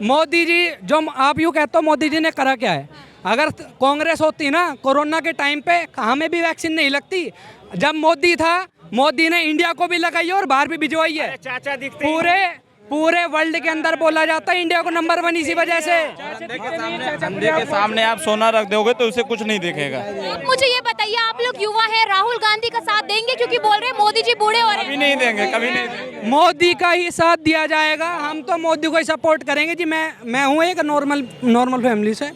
मोदी जी जो आप यूँ कहते हो मोदी जी ने करा क्या है? अगर कांग्रेस होती ना कोरोना के टाइम पे हमें भी वैक्सीन नहीं लगती। जब मोदी था, मोदी ने इंडिया को भी लगाई है और बाहर भी भिजवाई है। चाचा दिखते पूरे पूरे वर्ल्ड के अंदर बोला जाता है इंडिया को नंबर 1 इसी वजह से। अंधे के सामने आप सोना रख दोगे तो उसे कुछ नहीं दिखेगा। आप मुझे ये बताइए, आप लोग युवा हैं, राहुल गांधी का साथ देंगे? क्योंकि बोल रहे हैं मोदी जी बूढ़े हो रहे कभी हैं। नहीं देंगे, कभी नहीं देंगे। मोदी का ही साथ दिया जाएगा। हम तो मोदी को ही सपोर्ट करेंगे जी। मैं हूँ एक नॉर्मल फैमिली से।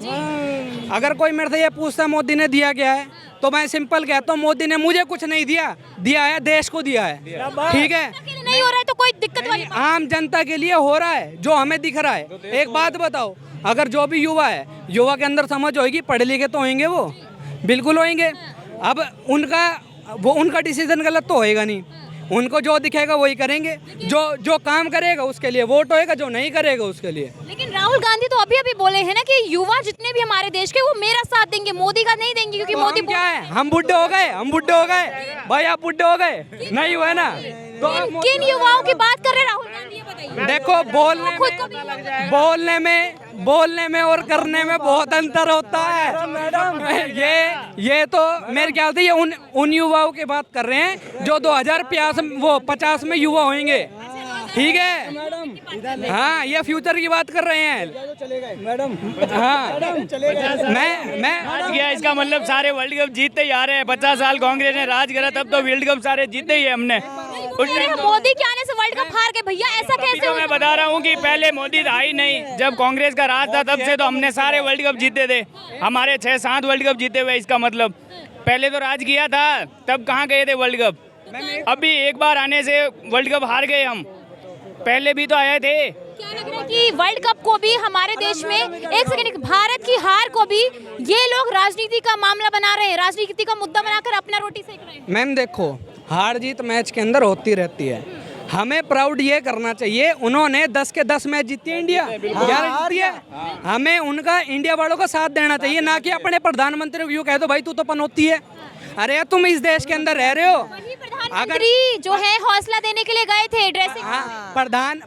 अगर कोई मेरे से ये पूछता मोदी ने दिया क्या है तो मैं सिंपल कहता हूँ मोदी ने मुझे कुछ नहीं दिया है, देश को दिया है। ठीक है, नहीं हो रहा है तो कोई दिक्कत वाली बात आम जनता के लिए हो रहा है जो हमें दिख रहा है। एक बात बताओ, अगर जो भी युवा है, युवा के अंदर समझ होगी, पढ़े लिखे तो होंगे, वो बिल्कुल होंगे। अब उनका डिसीजन गलत तो होएगा नहीं। उनको जो दिखेगा वही करेंगे। जो काम करेगा उसके लिए वोट होएगा, जो नहीं करेगा उसके लिए। लेकिन राहुल गांधी तो अभी बोले हैं ना कि युवा जितने भी हमारे देश के वो मेरा साथ देंगे, मोदी का नहीं देंगे। क्योंकि तो मोदी हम क्या है, हम बुढ़े हो गए भाई। आप बुढ़े हो गए नहीं हुए ना तो किन युवाओं की बात कर रहे हैं राहुल गांधी, ये बताइए। देखो, बोलने में और करने में बहुत अंतर होता है। ये तो मेरे ख्याल से ये उन युवाओं की बात कर रहे हैं जो 2050 में युवा होंगे। ठीक है, हाँ, ये फ्यूचर की बात कर रहे हैं मैडम। हाँ, मैं राज गया, इसका मतलब सारे वर्ल्ड कप जीतते ही आ रहे हैं। 50 साल कांग्रेस ने राज करा, तब तो वर्ल्ड कप सारे जीते ही है हमने। मोदी के आने से वर्ल्ड कप हार गए भैया, ऐसा कैसे? तो मैं बता रहा हूँ कि पहले मोदी था ही नहीं, जब कांग्रेस का राज था तब से तो हमने सारे वर्ल्ड कप जीते थे। हमारे 6-7 वर्ल्ड कप जीते हुए। इसका मतलब पहले तो राज किया था, तब कहाँ गए थे वर्ल्ड कप। अभी एक बार आने से वर्ल्ड कप हार गए हम, पहले भी तो आए थे। क्या लग रहा है कि वर्ल्ड कप को भी हमारे देश में, एक सेकंड, भारत की हार को भी ये लोग राजनीति का मामला बना रहे हैं, राजनीति का मुद्दा बनाकर अपना रोटी सेक रहे हैं? मैम देखो, हार जीत मैच के अंदर होती रहती है। हमें प्राउड ये करना चाहिए, उन्होंने 10 के 10 मैच जीती है इंडिया, 11 जीती है। हमें उनका, इंडिया वालों का साथ देना चाहिए, ना कि अपने प्रधानमंत्री को यूँ कह दो भाई तू तो पनौती है। अरे तुम इस देश के अंदर रह रहे हो। प्रधानमंत्री जो है हौसला देने के लिए गए थे ड्रेसिंग। हाँ,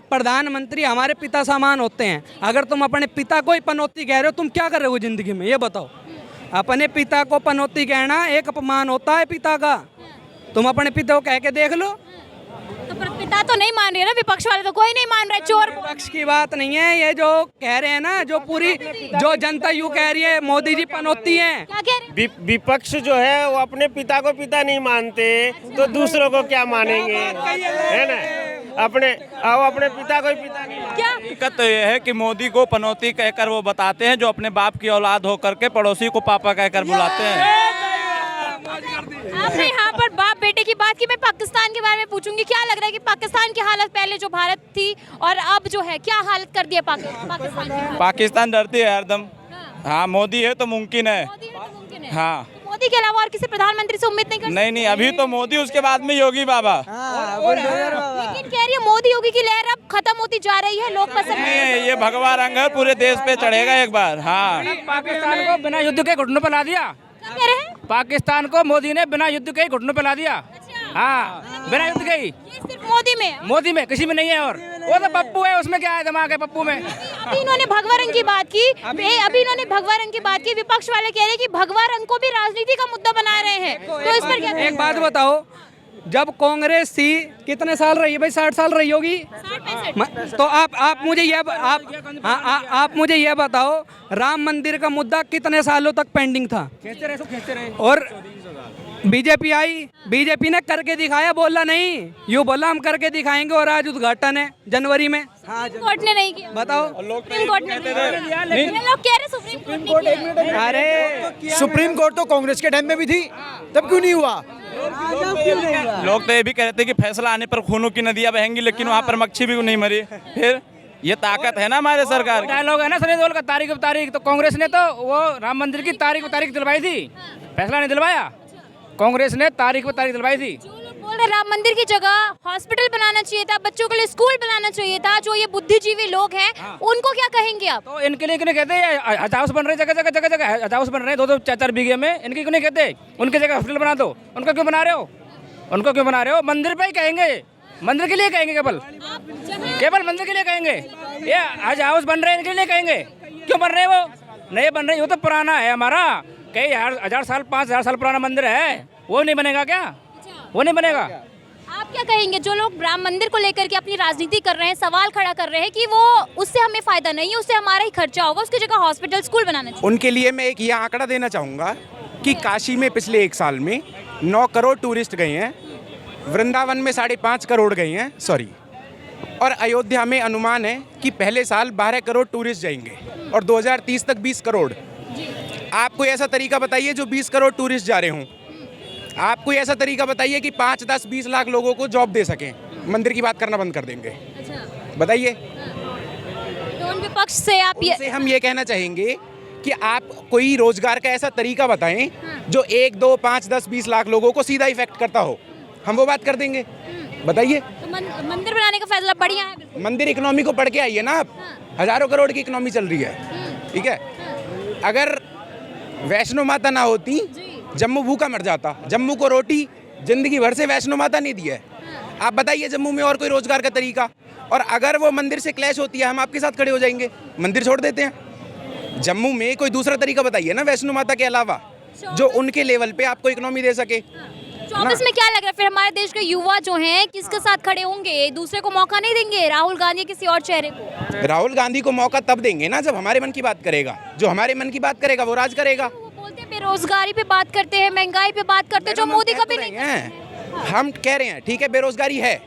प्रधानमंत्री हमारे पिता समान होते हैं। अगर तुम अपने पिता को ही पनौती कह रहे हो, तुम क्या कर रहे हो जिंदगी में, ये बताओ। अपने पिता को पनौती कहना एक अपमान होता है पिता का। तुम अपने पिता को कह के देख लो। तो पिता तो नहीं मान रहे ना, विपक्ष वाले तो कोई नहीं मान रहा है। चोर विपक्ष की बात नहीं है, ये जो कह रहे हैं ना, जो जनता यूँ कह रही है मोदी जी पनौती हैं। क्या कह रहे हैं? विपक्ष जो है वो अपने पिता को पिता नहीं मानते तो दूसरों को क्या मानेंगे, है ना। अपने पिता को ही पिता नहीं मानते। क्या दिक्कत तो ये है कि मोदी को पनौती कहकर वो बताते हैं जो अपने बाप की औलाद होकर के पड़ोसी को पापा कहकर बुलाते हैं। आपने यहाँ पर बाप बेटे की बात की, मैं पाकिस्तान के बारे में पूछूंगी। क्या लग रहा है कि पाकिस्तान की हालत पहले जो भारत थी और अब जो है, क्या हालत कर दिया पाकिस्तान की? पाकिस्तान डरती है हरदम। हाँ, मोदी है तो मुमकिन है। मोदी है तो मुमकिन है। हाँ, तो मोदी के अलावा और किसी प्रधानमंत्री से उम्मीद नहीं कर सकते? नहीं, अभी तो मोदी, उसके बाद में योगी बाबा। लेकिन कह रही है मोदी योगी की लहर अब खत्म होती जा रही है, लोग पसंद नहीं है, ये भगवा रंग है, पूरे देश पे चढ़ेगा एक बार। हाँ, पाकिस्तान को बिना युद्ध के घुटनों पर ला दिया। क्या कह रहे हैं? पाकिस्तान को मोदी ने बिना युद्ध के ही घुटनों पर ला दिया। हाँ, बिना युद्ध के ही। ये सिर्फ मोदी में किसी में नहीं है। और वो तो पप्पू है, उसमें क्या है, दिमाग है पप्पू में। अभी इन्होंने भगवा रंग की बात की, विपक्ष वाले कह रहे हैं कि भगवा रंग को भी राजनीति का मुद्दा बना रहे हैं। तो इस पर क्या? एक बात बताओ, जब कांग्रेस थी कितने साल रही है भाई? 60 साल रही होगी। 60-65। तो आप मुझे ये बताओ, राम मंदिर का मुद्दा कितने सालों तक पेंडिंग था? और बीजेपी ने करके दिखाया, बोला नहीं, यूँ बोला हम करके दिखाएंगे, और आज उद्घाटन है जनवरी में। कोर्ट ने नहीं किया। बताओ। सुप्रीम कोर्ट ने लोग कह रहे सुप्रीम कोर्ट ने किया। अरे सुप्रीम कोर्ट तो कांग्रेस के टाइम में भी थी, तब क्यों नहीं हुआ? लोग तो ये भी कह रहे थे कि फैसला आने पर खूनों की नदियां बहेंगी, लेकिन वहाँ पर मच्छी भी नहीं मरी। फिर ये ताकत है ना हमारे सरकार। डायलॉग है ना सनी देओल का, तारीख पे तारीख। तो कांग्रेस ने तो वो राम मंदिर की तारीख पे तारीख दिलवाई थी, फैसला नहीं दिलवाया। कांग्रेस ने तारीख पे तारीख दिलवाई थी। जो लोग बोल रहे राम मंदिर की जगह हॉस्पिटल बनाना चाहिए था, बच्चों के लिए स्कूल बनाना चाहिए था, जो ये बुद्धिजीवी लोग हैं, उनको क्या कहेंगे आप? तो इनके लिए कहते हैं हज हाउस बन रहे, जगह हज हाउस बन रहे, 2-2 4-4 बीघे में। इनके क्यों नहीं कहते उनकी जगह हॉस्पिटल बना दो? उनको क्यों बना रहे हो? मंदिर पे ही कहेंगे मंदिर के लिए कहेंगे केवल मंदिर के लिए कहेंगे। ये हज हाउस बन रहे हैं इनके लिए कहेंगे। क्यों बन रहे हैं वो? नहीं बन रहे, वो तो पुराना है हमारा, कई हजार साल 5000 साल पुराना मंदिर है, वो नहीं बनेगा क्या? वो नहीं बनेगा। आप क्या कहेंगे जो लोग राम मंदिर को लेकर के अपनी राजनीति कर रहे हैं, सवाल खड़ा कर रहे हैं कि वो उससे हमें फायदा नहीं है, उससे हमारा ही खर्चा होगा, उसकी जगह हॉस्पिटल स्कूल बनाना चाहिए? उनके लिए मैं एक ये आंकड़ा देना चाहूँगा कि काशी में पिछले 1 साल में 9 करोड़ टूरिस्ट गए हैं, वृंदावन में 5.5 करोड़ गए हैं, सॉरी, और अयोध्या में अनुमान है कि पहले साल 12 करोड़ टूरिस्ट जाएंगे और 2030 तक 20 करोड़। आप कोई ऐसा तरीका बताइए जो 20 करोड़ टूरिस्ट जा रहे हों। आप कोई ऐसा तरीका बताइए कि 5, 10, 20 लाख लोगों को जॉब दे सकें। मंदिर की बात करना बंद कर देंगे। बताइए। तो उन विपक्ष से आप ये उनसे हम ये कहना चाहेंगे कि आप कोई रोजगार का ऐसा तरीका बताएं जो 1, 2, 5, 10, 20 लाख लोगों को सीधा इफेक्ट करता हो, हम वो बात कर देंगे। बताइए। तो मंदिर बनाने का फैसला बढ़िया है बिल्कुल। मंदिर इकोनॉमी को पढ़ के आइए ना आप, हजारों करोड़ की इकोनॉमी चल रही है, ठीक है। अगर वैष्णो माता ना होती, जम्मू भूखा मर जाता। जम्मू को रोटी जिंदगी भर से वैष्णो माता नहीं दी है। आप बताइए जम्मू में और कोई रोजगार का तरीका। और अगर वो मंदिर से क्लैश होती है, हम आपके साथ खड़े हो जाएंगे, मंदिर छोड़ देते हैं। जम्मू में कोई दूसरा तरीका बताइए ना वैष्णो माता के अलावा, जो उनके लेवल पे आपको इकोनॉमी दे सके। 24 में क्या लग रहा है फिर हमारे देश के युवा जो हैं किसके साथ खड़े होंगे? दूसरे को मौका नहीं देंगे, राहुल गांधी किसी और चेहरे को? राहुल गांधी को मौका तब देंगे ना जब हमारे मन की बात करेगा। जो हमारे मन की बात करेगा वो राज करेगा। वो बोलते हैं बेरोजगारी पे बात करते हैं, महंगाई पे बात करते हैं, जो मोदी कभी नहीं हैं। हम कह रहे हैं ठीक है बेरोजगारी है,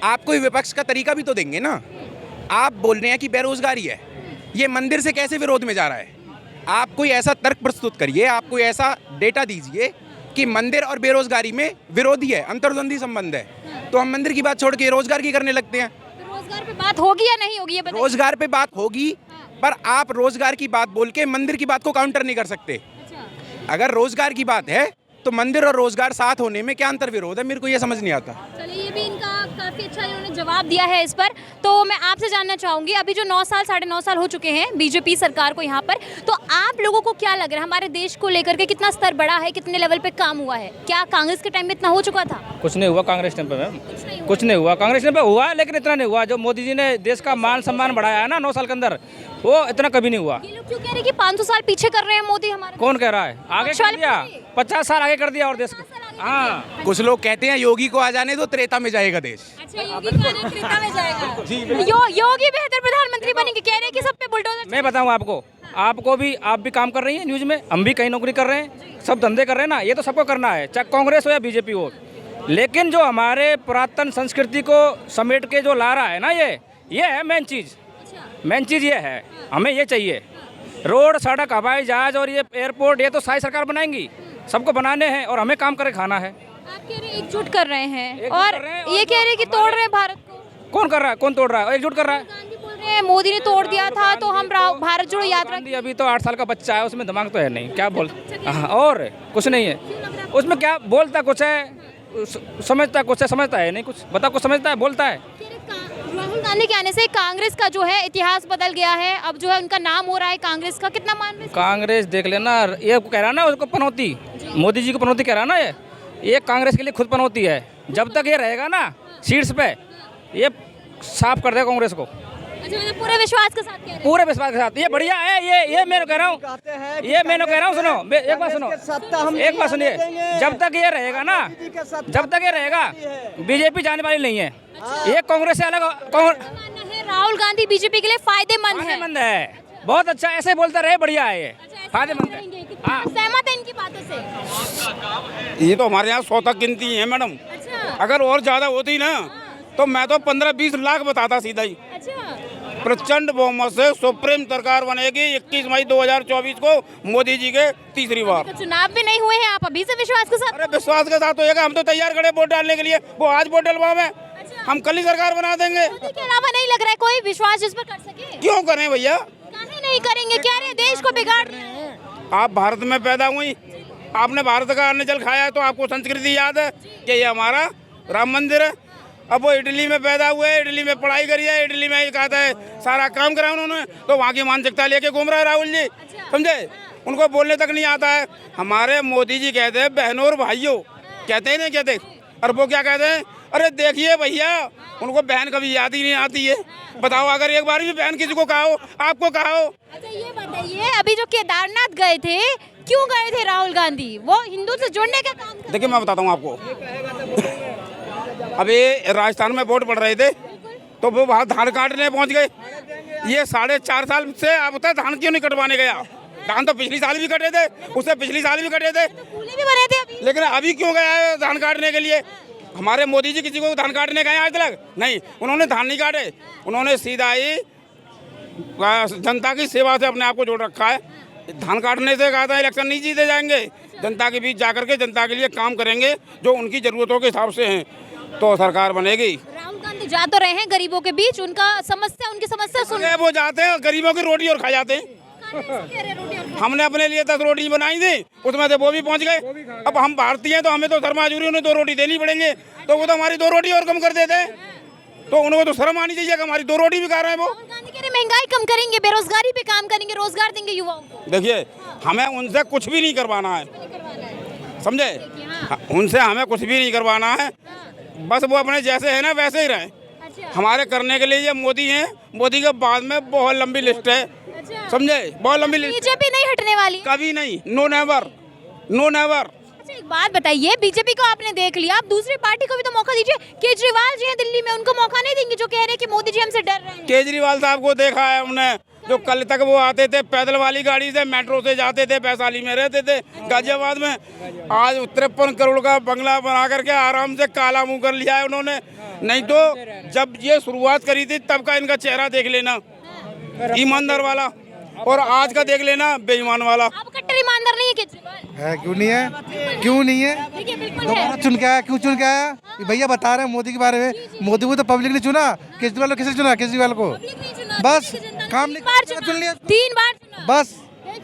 आप कोई विपक्ष का तरीका भी तो देंगे ना। आप बोल रहे हैं कि बेरोजगारी है, ये मंदिर से कैसे विरोध में जा रहा है? आप कोई ऐसा तर्क प्रस्तुत करिए, आप कोई ऐसा डेटा दीजिए कि मंदिर और बेरोजगारी में विरोधी है, अंतर्द्वंदी संबंध है, तो हम मंदिर की बात छोड़ के रोजगार की करने लगते हैं। तो रोजगार पे बात होगी या नहीं होगी ये बताइए? रोजगार पे बात होगी, पर आप रोजगार की बात बोल के मंदिर की बात को काउंटर नहीं कर सकते। अगर रोजगार की बात है तो मंदिर और रोजगार साथ होने में क्या अंतर विरोध है, मेरे को ये समझ नहीं आता। चलिए ये भी इनका काफी अच्छा इन्होंने जवाब दिया है इस पर। तो मैं आपसे जानना चाहूंगी, अभी जो 9 साल 9.5 साल हो चुके हैं बीजेपी सरकार को यहाँ पर, तो आप लोगों को क्या लग रहा है हमारे देश को लेकर के कितना स्तर बढ़ा है, कितने लेवल पे काम हुआ है? क्या कांग्रेस के टाइम में इतना हो चुका था? कुछ नहीं हुआ कांग्रेस टाइम पे मैम, कुछ नहीं हुआ कांग्रेस टाइम पे, हुआ लेकिन इतना नहीं हुआ। जो मोदी जी ने देश का मान सम्मान बढ़ाया है ना 9 साल के अंदर, वो इतना कभी नहीं हुआ। ये लोग क्यों कह रहे हैं कि 500 साल पीछे कर रहे हैं मोदी हमारे? कौन कह रहा है? आगे कर दिया, 50 साल आगे कर दिया और देश को। हाँ, कुछ लोग कहते हैं योगी को आ जाने दो, त्रेता में जाएगा देश। अच्छा, योगी का आना त्रेता में जाएगा। योगी बेहतर प्रधानमंत्री बनेंगे, कह रहे हैं कि सब पे बुलडोजर। मैं बताऊँ आपको भी, आप भी काम कर रही हैं न्यूज में, हम भी कहीं नौकरी कर रहे हैं, सब धंधे कर रहे हैं ना, ये तो सबको करना है, चाहे कांग्रेस हो या बीजेपी हो। लेकिन जो हमारे पुरातन संस्कृति को समेट के जो ला रहा है ना, ये है मेन चीज़। मेन चीज़ ये है, हमें ये चाहिए। रोड, सड़क, हवाई जहाज और ये एयरपोर्ट, ये तो सारी सरकार बनाएंगी, सबको बनाने हैं और हमें काम करके खाना है। आप कह रहे हैं एकजुट कर रहे हैं, एकजुट और कर रहे हैं ये कह रहे हैं कि तोड़ रहे हैं भारत को। कौन कर रहा है? कौन तोड़ रहा है? एकजुट कर रहा है। गांधी बोल रहे हैं मोदी ने तोड़ दिया था तो हम भारत जोड़ो यात्रा। गांधी अभी तो 8 साल का बच्चा है, उसमें दिमाग तो है नहीं, क्या बोल। हाँ, और कुछ नहीं है उसमें, क्या बोलता कुछ है, समझता कुछ है, समझता है नहीं कुछ। बता, कुछ समझता है, बोलता है। राहुल गांधी के आने से कांग्रेस का जो है इतिहास बदल गया है, अब जो है उनका नाम हो रहा है कांग्रेस का, कितना मान रहे हैं? कांग्रेस देख लेना, ये कह रहा ना उसको पनौती, मोदी जी को पनौती कह रहा ना, ये कांग्रेस के लिए खुद पनौती है। जब तक ये रहेगा ना सीट्स पे, ये साफ कर देगा कांग्रेस को। अच्छा, मतलब पूरे विश्वास के साथ कह रहे हैं? पूरे विश्वास के साथ। ये बढ़िया है, ये मैं कह रहा हूँ, ये मैंने कह रहा हूँ। सुनो, एक बात सुनो, एक बात सुनिए, जब तक ये रहेगा ना, जब तक ये रहेगा, बीजेपी जाने वाली नहीं है। ये कांग्रेस से अलग। राहुल गांधी बीजेपी के लिए फायदेमंद है, बहुत अच्छा, ऐसे बोलता रहे, बढ़िया है, ये फायदेमंद है। हाँ, सहमत है इनकी बातों से? ये तो हमारे यहाँ 100 तक गिनती है मैडम। अच्छा, अगर और ज्यादा होती ना तो मैं तो 15-20 लाख बताता सीधा ही। अच्छा, प्रचंड बहुमत से सुप्रीम सरकार बनेगी 21 मई 2024 को, मोदी जी के तीसरी बार। तो चुनाव भी नहीं हुए हैं, आप अभी से विश्वास के साथ? अरे विश्वास के साथ होएगा, हम तो तैयार खड़े वोट डालने के लिए। वो आज वोट डलवाओ में, हम कल ही सरकार बना देंगे। मोदी के अलावा नहीं लग रहा है कोई विश्वास जिस पर कर सके? क्यों करें भैया? काहे नहीं करेंगे, क्या रहे देश को बिगाड़ रहे हैं। आप भारत में पैदा हुई, आपने भारत का अन्न जल खाया, तो आपको संस्कृति याद है कि ये हमारा राम मंदिर है। अब वो इटली में पैदा हुए, इटली में पढ़ाई करी है, इटली में ही कहता है सारा काम करा उन्होंने, तो वहाँ की मानसिकता लेके घूम रहा है राहुल जी, समझे? उनको बोलने तक नहीं आता है। हमारे मोदी जी कहते हैं बहनों और भाइयों, कहते ही नहीं कहते। और वो क्या कहते हैं, अरे देखिए भैया, उनको बहन कभी याद ही नहीं आती है। बताओ, अगर एक बार भी बहन किसी को कहा हो, आपको कहा हो। अच्छा ये बताइए, अभी जो केदारनाथ गए थे, क्यों गए थे राहुल गांधी? वो हिंदू से जोड़ने का काम कर। देखिए मैं बताता हूँ आपको, अभी राजस्थान में वोट पड़ रहे थे तो वो वहाँ धान काटने पहुँच गए। ये 4.5 साल से आप बताए धान क्यों नहीं कटवाने गया? धान तो पिछली साल भी कटे थे, उससे पिछली साल भी कटे थे, कूले भी बने थे अभी। लेकिन अभी क्यों गया है धान काटने के लिए? हमारे मोदी जी किसी को धान काटने गए आज तक नहीं, उन्होंने धान नहीं काटे, उन्होंने सीधा ही जनता की सेवा से अपने आप को जोड़ रखा है। धान काटने से कहा था इलेक्शन नहीं जीते जाएंगे, जनता के बीच जाकर के जनता के लिए काम करेंगे जो उनकी जरूरतों के हिसाब से हैं, तो सरकार बनेगी। राहुल गांधी जा तो रहे हैं गरीबों के बीच, उनकी समस्या सुन। वो जाते हैं गरीबों की रोटी और खा जाते हैं। हमने अपने लिए 10 रोटी बनाई थी, उसमें से वो भी पहुंच गए। अब हम भारतीय हैं तो हमें तो शर्म आजूरी, उन्हें 2 रोटी देनी पड़ेंगे, तो वो तो हमारी 2 रोटी और कम कर देते हैं। तो उनको तो शर्म आनी चाहिए कि हमारी 2 रोटी भी खा रहे हैं वो। महंगाई कम करेंगे, बेरोजगारी पे काम करेंगे, रोजगार देंगे युवाओं को। देखिए हमें उनसे कुछ भी नहीं करवाना है, समझे? उनसे हमें कुछ भी नहीं करवाना है, बस वो अपने जैसे है ना वैसे ही रहे। हमारे करने के लिए ये मोदी हैं, मोदी के बाद में बहुत लंबी लिस्ट है, समझे? बहुत लंबी लिस्ट। बीजेपी नहीं हटने वाली, कभी नहीं, नो नेवर, नो नेवर। अच्छा एक बात बताइए, बीजेपी को आपने देख लिया, आप दूसरी पार्टी को भी तो मौका दीजिए। केजरीवाल जी हैं दिल्ली में, उनको मौका नहीं देंगे जो कह रहे हैं कि मोदी जी हमसे डर रहे हैं? केजरीवाल साहब को देखा है हमने, जो कल तक वो आते थे पैदल वाली गाड़ी से, मेट्रो से जाते थे, वैशाली में रहते थे, गाजियाबाद में। आज 53 करोड़ का बंगला बना करके आराम से काला मुंह कर लिया है उन्होंने। नहीं तो जब ये शुरुआत करी थी तब का इनका चेहरा देख लेना, ईमानदार वाला, और आज का देख लेना बेईमान वाला। आप कट्टर ईमानदार नहीं है केजरीवाल? है क्यों नहीं है, क्यों नहीं है? देखिए बिल्कुल दोबारा है। चुन के आया, क्यों चुन के आया? ये भैया बता रहे हैं मोदी के बारे में। मोदी को तो पब्लिक ने चुना, केजरीवाल को किसने चुना? केजरीवाल को बस काम नहीं चुन लिया, 3 बार चुना। बस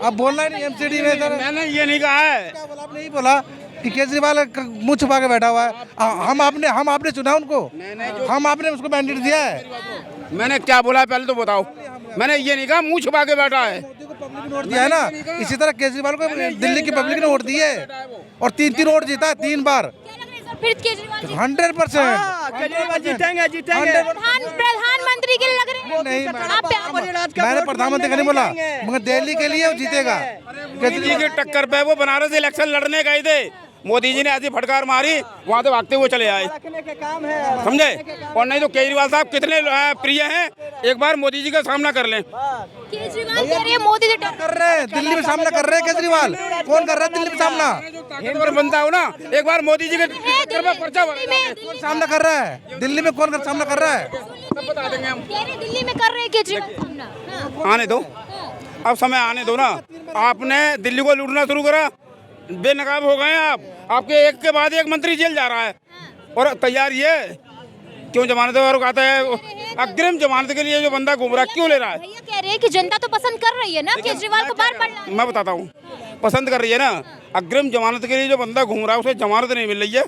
अब बोलना ही नहीं एमसीडी में। मैंने ये नहीं कहा है, आपने नहीं बोला कि केजरीवाल मुंह छुपा के बैठा हुआ है। हम आपने चुना उनको, हम आपने उसको मैंडेट दिया है। मैंने क्या बोला पहले तो बताओ? मैंने ये नहीं कहा मुंह छुपा के बैठा है। वोट दिया है ना, इसी तरह केजरीवाल को दिल्ली की पब्लिक ने वोट दिए और 3 वोट जीता है 3 बार। फिर केजरीवाल 100% केजरीवाल जीतेंगे। प्रधानमंत्री के लिए लग रहे हैं? नहीं, आप मैंने प्रधानमंत्री का नहीं बोला, मगर दिल्ली के लिए वो जीतेगा। केजरीवाल की टक्कर पे वो बनारस इलेक्शन लड़ने गए थे, मोदी जी ने ऐसी फटकार मारी, वहाँ से भागते हुए चले आए, समझे? और नहीं तो केजरीवाल साहब कितने प्रिय हैं, एक बार मोदी जी का सामना कर लें। केजरीवाल कह रहे हैं मोदी से डर कर रहे हैं, दिल्ली में सामना कर रहे हैं केजरीवाल। कौन कर रहा है दिल्ली में सामना? ताकतवर बनता हो ना, एक बार मोदी जी के पर्चा कौन सामना कर रहा है दिल्ली में? कौन सामना कर रहा है? बता देंगे हम। कह रहे हैं दिल्ली में कर रहे हैं केजरीवाल सामना। हाँ। आने दो, अब समय आने दो ना। आपने दिल्ली को लूटना शुरू करा, बेनकाब हो गए आप। आपके एक के बाद एक मंत्री जेल जा रहा है और तैयार ये क्यों जमानत कहता है, अग्रिम जमानत के लिए जो बंदा घूम रहा है क्यों ले रहा है? भैया कह रहे हैं कि जनता तो पसंद कर रही है ना केजरीवाल को बार-बार। मैं बताता हूँ, पसंद कर रही है ना। अग्रिम जमानत के लिए जो बंदा घूम रहा है उसे जमानत नहीं मिल रही है,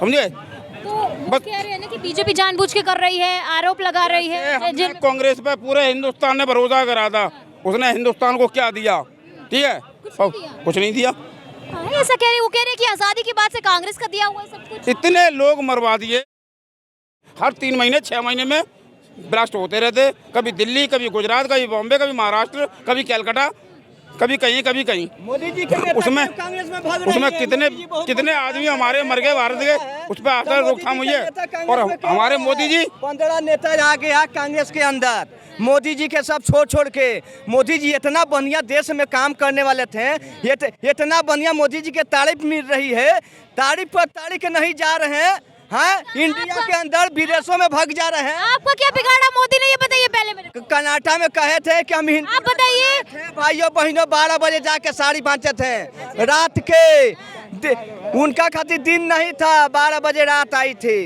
समझे? तो बस कह रहे हैं ना कि बीजेपी जानबूझ के कर रही है, आरोप लगा रही है। हमने कांग्रेस पे पूरे हिंदुस्तान ने भरोसा करा था, उसने हिंदुस्तान को क्या दिया? ठीक है, कुछ नहीं दिया। ऐसा कह रहे, वो कह रहे कि आजादी के बाद से कांग्रेस का दिया हुआ है सब कुछ। इतने लोग मरवा दिए, हर 3 महीने 6 महीने में ब्लास्ट होते रहते, कभी दिल्ली, कभी गुजरात, कभी बॉम्बे, कभी महाराष्ट्र, कभी कलकत्ता, कभी कहीं। मोदी जी के उसमें कांग्रेस में भाग रही है। कितने आदमी हमारे मर गए भारत के, उस पर आकर रोकथाम हुई है। और हमारे मोदी जी 15 नेता आ गया कांग्रेस के अंदर, मोदी जी के सब छोड़ के। मोदी जी इतना बढ़िया देश में काम करने वाले थे, इतना बढ़िया मोदी जी के तारीफ मिल रही है, तारीफ पर तारीफ नहीं जा रहे हैं। हाँ, इंडिया के अंदर विदेशों में भाग जा रहे हैं। आपको क्या बिगाड़ा मोदी ने, ये बताइए पहले मेरे को। कर्नाटक में कहे थे कि हम आप बताइए। भाइयों बहनों 12 बजे जाके साड़ी बांटे थे रात के, उनका खातिर दिन नहीं था, 12 बजे रात आई थी।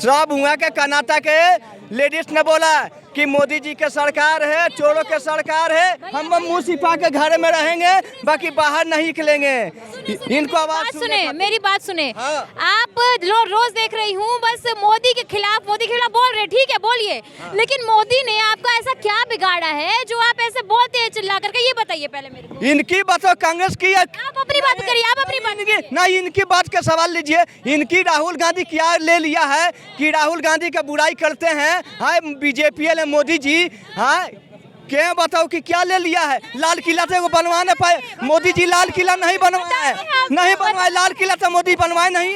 सब हुआ के कर्नाटक के लेडीज ने बोला कि मोदी जी के सरकार है, चोरों के सरकार है, हम मुंह छिपा के घर में रहेंगे, बाकी बाहर नहीं निकलेंगे। इनको आवाज सुने, मेरी बात सुने। आप रोज देख रही हूँ बस मोदी के खिलाफ बोल रहे, ठीक है बोलिए, लेकिन मोदी ने आपका ऐसा क्या बिगाड़ा है जो आप ऐसे बोलते चिल्ला करके, ये बताइए पहले मेरे को। इनकी बताओ कांग्रेस की आप अपनी बात करिए, आप अपनी बात करिए। ना इनकी बात का सवाल लीजिए। इनकी राहुल गांधी क्या ले लिया है कि राहुल गांधी का बुराई करते हैं? हाँ बीजेपी वाले मोदी जी, हाँ क्या बताओ कि क्या ले लिया है? लाल किला तो बनवा नहीं पाए मोदी जी, लाल किला नहीं बनवाए, नहीं बनवाए लाल किला तो मोदी बनवाए नहीं।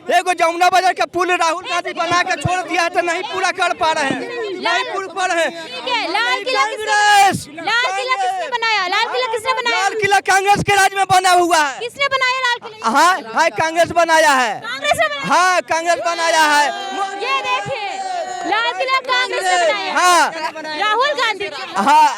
एगो जमुना बाजार का पुल राहुल गांधी बना के छोड़ दिया है तो नहीं पूरा कर पा रहे हैं, नहीं पूरा पा रहे हैं। ठीक है, लाल किला किसने बनाया? लाल किला किसने बनाया? लाल किला कांग्रेस के राज में बना हुआ है। किसने बनाया लाल किला? हाँ हाँ कांग्रेस बनाया है, कांग्रेस ने बनाया? हाँ कांग्रेस बनाया है। ये देखिए, लाल किला कांग्रेस ने बनाया। हाँ राहुल गांधी, हाँ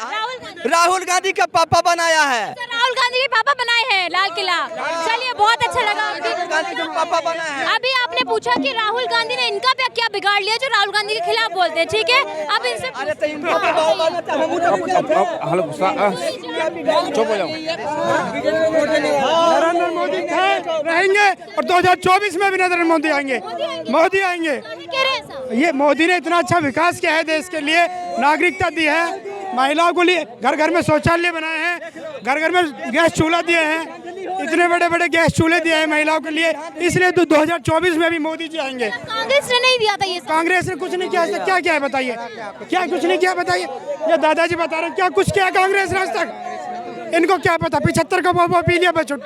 राहुल गांधी का पापा बनाया है। राहुल गांधी के पापा बनाए हैं लाल किला। चलिए, बहुत अच्छा लगा। गांधी का पापा बना है। अभी आपने पूछा कि राहुल गांधी ने इनका भी क्या बिगाड़ लिया जो राहुल गांधी के खिलाफ बोलते हैं, ठीक है? अब इनसे अरे तो इनका तो बहुत बना था, हम चुप हो जाओ। नरेंद्र मोदी रहेंगे और 2024 में भी नरेंद्र मोदी आएंगे, मोदी आएंगे। कह रहे हैं ऐसा? ये मोदी ने इतना अच्छा विकास किया है देश के लिए, नागरिकता दी है, महिलाओं को लिए घर घर में शौचालय बनाए हैं, घर घर में गैस चूल्हा दिए हैं, इतने बड़े बड़े गैस चूल्हे दिए हैं महिलाओं के लिए। इसलिए तो 2024 में भी मोदी जी आएंगे। कांग्रेस ने नहीं दिया था ये सब। कांग्रेस ने कुछ नहीं किया, क्या किया है बताइए? क्या कुछ नहीं किया बताइए? ये दादाजी बता रहे हैं क्या कुछ किया कांग्रेस ने आज तक? इनको क्या पता? 75 का पी लिया बस छुट्टी।